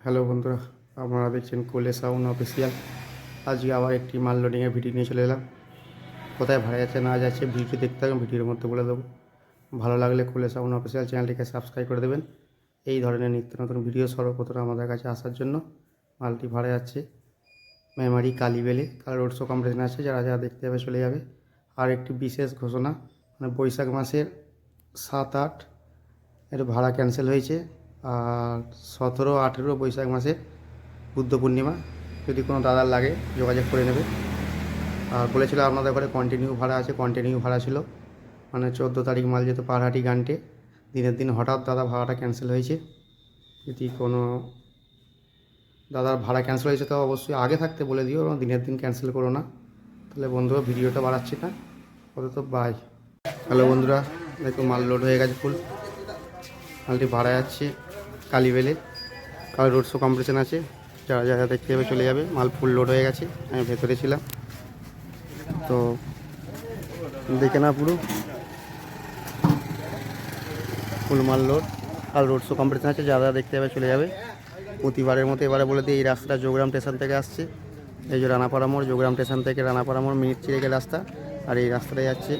Hello বন্ধুরা, আপনারা দেখছেন কোলে সাউন্ড অফিসিয়াল। আজকে আবার একটি মাল লোডিংয়ের ভিডিও নিয়ে চলে এলাম। কোথায় ভাড়া যাচ্ছে না যাচ্ছে ভিডিও দেখতে হবে, ভিডিওর মধ্যে বলে দেবো। ভালো লাগলে কোলে সাউন্ড অফিসিয়াল চ্যানেলটিকে সাবস্ক্রাইব করে দেবেন। এই ধরনের নিত্য নতুন ভিডিও সর্বপ্রথম আমাদের কাছে আসার জন্য। মালটি ভাড়া যাচ্ছে মেমারি কালীবেলে, কাল রোড শো কম্পিটিশন আছে, যারা যারা দেখতে যাবে চলে যাবে। আর একটি বিশেষ ঘোষণা, মানে বৈশাখ মাসের 7-8 এর ভাড়া ক্যান্সেল হয়েছে। আর 17-18 বৈশাখ মাসে বুদ্ধ পূর্ণিমা, যদি কোনো দাদার লাগে যোগাযোগ করে নেবে। আর বলেছিল আপনাদের ঘরে কন্টিনিউ ভাড়া আছে, কন্টিনিউ ভাড়া ছিল, মানে 14 তারিখ মাল যেত পাহাড়হাটি গান্টে। দিনের দিন হঠাৎ দাদা ভাড়াটা ক্যান্সেল হয়েছে। যদি কোনো দাদার ভাড়া ক্যান্সেল হয়েছে তো অবশ্যই আগে থাকতে বলে দিও, দিনের দিন ক্যান্সেল করো না। তাহলে বন্ধুরা ভিডিওটা বাড়াচ্ছি না, তো বাই। হ্যালো বন্ধুরা, দেখো মাল লোড হয়ে গেছে ফুল। মালটি ভাড়া যাচ্ছে কালীবেলে, কাল রোড শো কম্পিটিশন আছে, যারা যারা দেখতে যাবে চলে যাবে। মাল ফুল লোড হয়ে গেছে, আমি ভেতরে ছিলাম তো দেখে না পুরো ফুল মাল লোড। কাল রোড শো কম্পিটিশন আছে, যারা দেখতে যাবে চলে যাবে। প্রতিবারের মতো এবারে বলে দিই, এই রাস্তাটা যোগগ্রাম স্টেশন থেকে আসছে। এই যে রানাপাড়া মোড়, যোগগ্রাম স্টেশন থেকে রানাপাড়া মোড় মিনিট চিরেকের রাস্তা। আর এই রাস্তাটা যাচ্ছে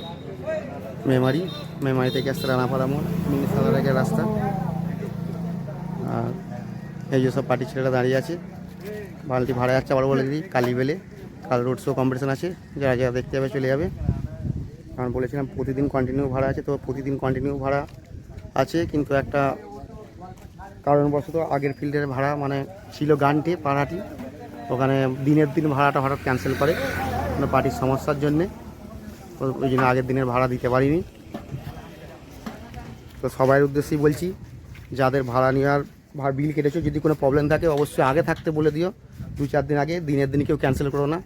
মেমারি, মেমারি থেকে আসছে রানাপাড়া মোড় মিনিট 7 রাস্তা। আর এই যে সব পার্টি ছেলেরা দাঁড়িয়ে আছে। মালটি ভাড়া যাচ্ছে আবার বলে দিই কালীবেলে, কাল রোড শো কম্পিটিশন আছে, যারা যারা দেখতে যাবে চলে যাবে। কারণ বলেছিলাম প্রতিদিন কন্টিনিউ ভাড়া আছে, তো প্রতিদিন কন্টিনিউ ভাড়া আছে, কিন্তু একটা কারণবশত আগের ফিল্ডের ভাড়া মানে ছিল গান্টে পাহাড়হাটি, ওখানে দিনের দিন ভাড়াটা হঠাৎ ক্যান্সেল করে, মানে পার্টির সমস্যার জন্যে। ওই জন্য আগের দিনের ভাড়া দিতে পারিনি। তো সবার উদ্দেশ্যেই বলছি, যাদের ভাড়া নেওয়ার বিল কেটেছো, যদি কোনো প্রবলেম থাকে অবশ্যই আগে থাকতে বলে দিও, 2-4 দিন আগে। দিনের দিন কেউ ক্যান্সেল করো না।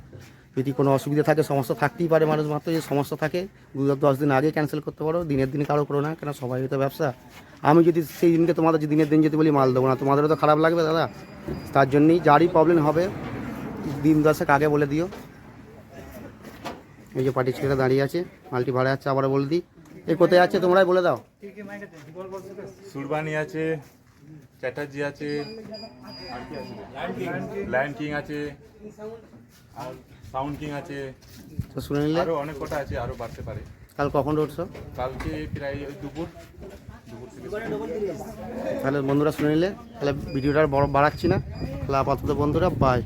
যদি কোনো অসুবিধা থাকে, সমস্যা থাকতেই পারে মানুষ মাত্র, যদি সমস্যা থাকে 2-10 দিন আগে ক্যান্সেল করতে পারো, দিনের দিন কারো করো না, কেন সবাই তো ব্যবসা। আমি যদি সেই দিনকে তোমাদের যে দিনের দিন যদি বলি মাল দেবো না, তোমাদেরও তো খারাপ লাগবে দাদা। তার জন্যই যারই প্রবলেম হবে দিন 10 আগে বলে দিও। এই যে পার্টি ছেলেরা দাঁড়িয়ে আছে, মালটি ভাড়া যাচ্ছে আবার বলে দিই। এই কোথায় আছে তোমরাই বলে দাও। সুরবানি আছে, চ্যাটার্জি আছে, লায়ন কিং আছে, আর সাউন্ড কিং আছে, তো শুনে নিলে আরো অনেক কটা আছে, আরো বাড়তে পারে। কাল কখন উঠছো? কালকে প্রায় ওই দুপুর তাহলে বন্ধুরা শুনে নিলে, তাহলে ভিডিওটা আর বড় বাড়াচ্ছি না। তাহলে আপাতত বন্ধুরা বাই।